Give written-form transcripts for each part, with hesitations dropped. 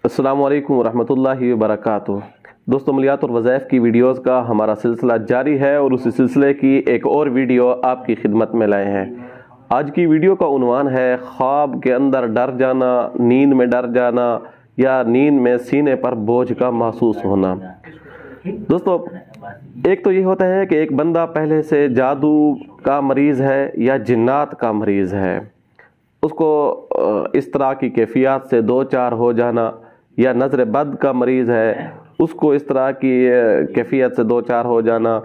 السلام علیکم ورحمۃ اللہ وبرکاتہ۔ دوستو، عملیات اور وظائف کی ویڈیوز کا ہمارا سلسلہ جاری ہے اور اسی سلسلے کی ایک اور ویڈیو آپ کی خدمت میں لائے ہیں۔ آج کی ویڈیو کا عنوان ہے خواب کے اندر ڈر جانا، نیند میں ڈر جانا یا نیند میں سینے پر بوجھ کا محسوس ہونا۔ دوستو، ایک تو یہ ہوتا ہے کہ ایک بندہ پہلے سے جادو کا مریض ہے یا جنات کا مریض ہے، اس کو اس طرح کی کیفیات سے دو چار ہو جانا، یا نظر بد کا مریض ہے اس کو اس طرح کی کیفیت سے دو چار ہو جانا،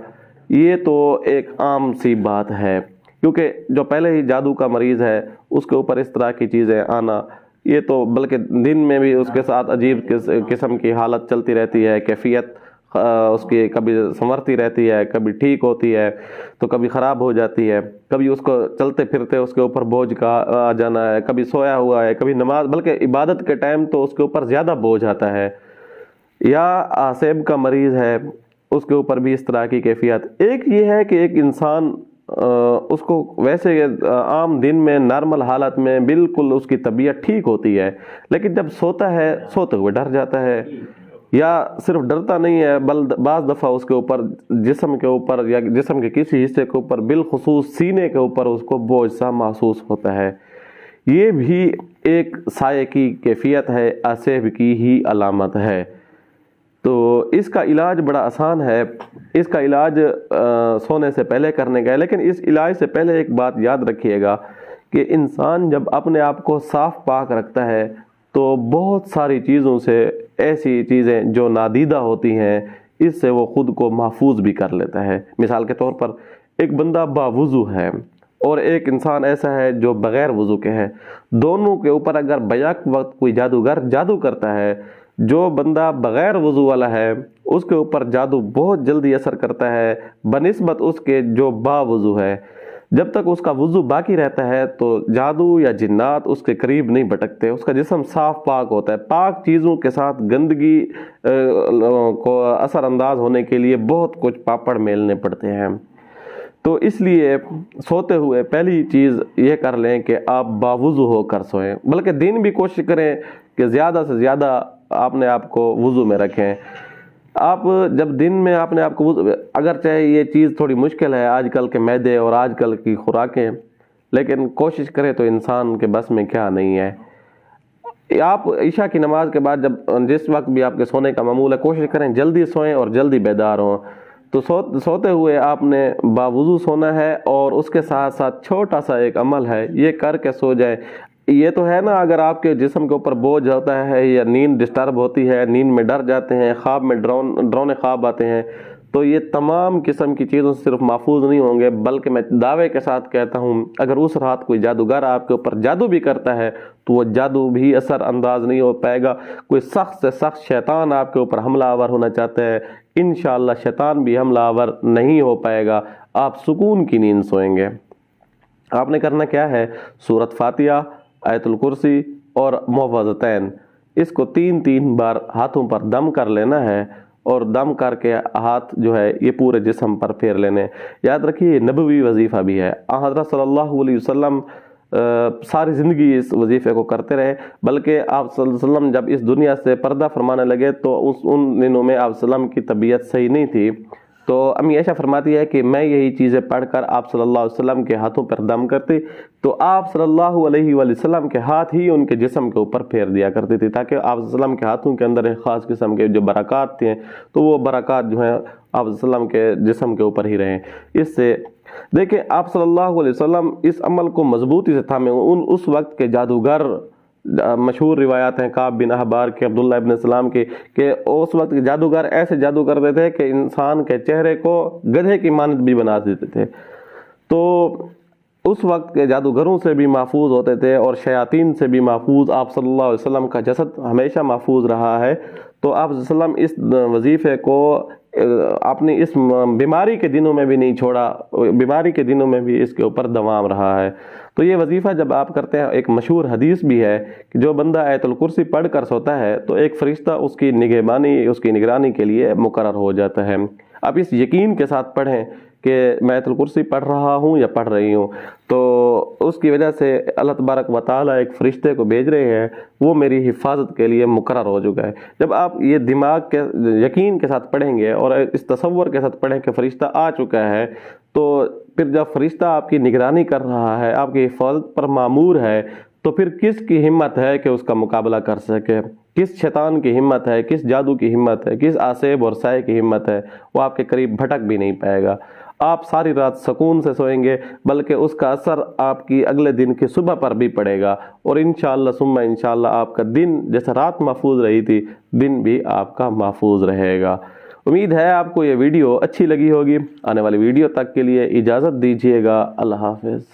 یہ تو ایک عام سی بات ہے، کیونکہ جو پہلے ہی جادو کا مریض ہے اس کے اوپر اس طرح کی چیزیں آنا، یہ تو بلکہ دن میں بھی اس کے ساتھ عجیب قسم کی حالت چلتی رہتی ہے، کیفیت اس کی کبھی سنورتی رہتی ہے، کبھی ٹھیک ہوتی ہے تو کبھی خراب ہو جاتی ہے، کبھی اس کو چلتے پھرتے اس کے اوپر بوجھ کا آ جانا ہے، کبھی سویا ہوا ہے، کبھی نماز، بلکہ عبادت کے ٹائم تو اس کے اوپر زیادہ بوجھ آتا ہے، یا آسیب کا مریض ہے اس کے اوپر بھی اس طرح کی کیفیت۔ ایک یہ ہے کہ ایک انسان اس کو ویسے عام دن میں نارمل حالت میں بالکل اس کی طبیعت ٹھیک ہوتی ہے، لیکن جب سوتا ہے سوتے ہوئے ڈر جاتا ہے، یا صرف ڈرتا نہیں ہے بعض دفعہ اس کے اوپر جسم کے اوپر یا جسم کے کسی حصے کے اوپر بالخصوص سینے کے اوپر اس کو بوجھ سا محسوس ہوتا ہے۔ یہ بھی ایک سائے کی کیفیت ہے، آسیب کی ہی علامت ہے۔ تو اس کا علاج بڑا آسان ہے، اس کا علاج سونے سے پہلے کرنے کا ہے، لیکن اس علاج سے پہلے ایک بات یاد رکھیے گا کہ انسان جب اپنے آپ کو صاف پاک رکھتا ہے تو بہت ساری چیزوں سے، ایسی چیزیں جو نادیدہ ہوتی ہیں، اس سے وہ خود کو محفوظ بھی کر لیتا ہے۔ مثال کے طور پر ایک بندہ باوضو ہے اور ایک انسان ایسا ہے جو بغیر وضو کے ہے، دونوں کے اوپر اگر بیک وقت کوئی جادوگر جادو کرتا ہے، جو بندہ بغیر وضو والا ہے اس کے اوپر جادو بہت جلدی اثر کرتا ہے بنسبت اس کے جو باوضو ہے۔ جب تک اس کا وضو باقی رہتا ہے تو جادو یا جنات اس کے قریب نہیں بھٹکتے، اس کا جسم صاف پاک ہوتا ہے۔ پاک چیزوں کے ساتھ گندگی کو اثر انداز ہونے کے لیے بہت کچھ پاپڑ میلنے پڑتے ہیں۔ تو اس لیے سوتے ہوئے پہلی چیز یہ کر لیں کہ آپ باوضو ہو کر سوئیں، بلکہ دن بھی کوشش کریں کہ زیادہ سے زیادہ آپ نے آپ کو وضو میں رکھیں۔ آپ جب دن میں آپ نے آپ کو اگر چاہے یہ چیز تھوڑی مشکل ہے آج کل کے معدے اور آج کل کی خوراکیں، لیکن کوشش کریں تو انسان کے بس میں کیا نہیں ہے۔ آپ عشاء کی نماز کے بعد جس وقت بھی آپ کے سونے کا معمول ہے، کوشش کریں جلدی سوئیں اور جلدی بیدار ہوں۔ تو سوتے ہوئے آپ نے باوضو سونا ہے، اور اس کے ساتھ ساتھ چھوٹا سا ایک عمل ہے، یہ کر کے سو جائیں۔ یہ تو ہے نا، اگر آپ کے جسم کے اوپر بوجھ ہوتا ہے یا نیند ڈسٹرب ہوتی ہے، نیند میں ڈر جاتے ہیں، خواب میں ڈرونے خواب آتے ہیں، تو یہ تمام قسم کی چیزوں سے صرف محفوظ نہیں ہوں گے، بلکہ میں دعوے کے ساتھ کہتا ہوں اگر اس رات کوئی جادوگر آپ کے اوپر جادو بھی کرتا ہے تو وہ جادو بھی اثر انداز نہیں ہو پائے گا۔ کوئی سخت سے سخت شیطان آپ کے اوپر حملہ آور ہونا چاہتا ہے، انشاءاللہ شیطان بھی حملہ آور نہیں ہو پائے گا، آپ سکون کی نیند سوئیں گے۔ آپ نے کرنا کیا ہے، سورۃ فاتحہ، آیت الکرسی اور معوذتین، اس کو 3 بار ہاتھوں پر دم کر لینا ہے، اور دم کر کے ہاتھ جو ہے یہ پورے جسم پر پھیر لینے۔ یاد رکھیے یہ نبوی وظیفہ بھی ہے، حضرت صلی اللہ علیہ وسلم ساری زندگی اس وظیفے کو کرتے رہے، بلکہ آپ صلی اللہ علیہ وسلم جب اس دنیا سے پردہ فرمانے لگے تو ان دنوں میں آپ صلی اللہ علیہ وسلم کی طبیعت صحیح نہیں تھی، تو امی عائشہ فرماتی ہے کہ میں یہی چیزیں پڑھ کر آپ صلی اللہ علیہ وسلم کے ہاتھوں پر دم کرتی تو آپ صلی اللہ علیہ وسلم کے ہاتھ ہی ان کے جسم کے اوپر پھیر دیا کرتی تھی، تاکہ آپ صلی اللہ علیہ وسلم کے ہاتھوں کے اندر ایک خاص قسم کے جو برکات تھے تو وہ برکات جو ہیں آپ صلی اللہ علیہ وسلم کے جسم کے اوپر ہی رہیں۔ اس سے دیکھیں آپ صلی اللہ علیہ وسلم اس عمل کو مضبوطی سے تھامے۔ اس وقت کے جادوگر، مشہور روایات ہیں کعب بن احبار کے، عبداللہ ابن سلام کے، کہ اس وقت کے جادوگر ایسے جادو کرتے تھے کہ انسان کے چہرے کو گدھے کی مانند بھی بنا دیتے تھے۔ تو اس وقت کے جادوگروں سے بھی محفوظ ہوتے تھے اور شیاطین سے بھی محفوظ آپ صلی اللہ علیہ وسلم کا جسد ہمیشہ محفوظ رہا ہے۔ تو آپ صلی اللہ علیہ وسلم اس وظیفے کو اپنی اس بیماری کے دنوں میں بھی نہیں چھوڑا، بیماری کے دنوں میں بھی اس کے اوپر دوام رہا ہے۔ تو یہ وظیفہ جب آپ کرتے ہیں، ایک مشہور حدیث بھی ہے کہ جو بندہ آیت الکرسی پڑھ کر سوتا ہے تو ایک فرشتہ اس کی نگرانی کے لیے مقرر ہو جاتا ہے۔ آپ اس یقین کے ساتھ پڑھیں کہ میں آیت الکرسی پڑھ رہا ہوں یا پڑھ رہی ہوں، تو اس کی وجہ سے اللہ تبارک و تعالیٰ ایک فرشتے کو بھیج رہے ہیں، وہ میری حفاظت کے لیے مقرر ہو چکا ہے۔ جب آپ یہ دماغ کے یقین کے ساتھ پڑھیں گے اور اس تصور کے ساتھ پڑھیں کہ فرشتہ آ چکا ہے، تو پھر جب فرشتہ آپ کی نگرانی کر رہا ہے، آپ کی حفاظت پر مامور ہے، تو پھر کس کی ہمت ہے کہ اس کا مقابلہ کر سکے؟ کس شیطان کی ہمت ہے، کس جادو کی ہمت ہے، کس آسیب اور سائے کی ہمت ہے؟ وہ آپ کے قریب بھٹک بھی نہیں پائے گا۔ آپ ساری رات سکون سے سوئیں گے، بلکہ اس کا اثر آپ کی اگلے دن کی صبح پر بھی پڑے گا، اور انشاءاللہ ثم انشاءاللہ آپ کا دن جیسے رات محفوظ رہی تھی، دن بھی آپ کا محفوظ رہے گا۔ امید ہے آپ کو یہ ویڈیو اچھی لگی ہوگی۔ آنے والی ویڈیو تک کے لیے اجازت دیجیے گا۔ اللہ حافظ۔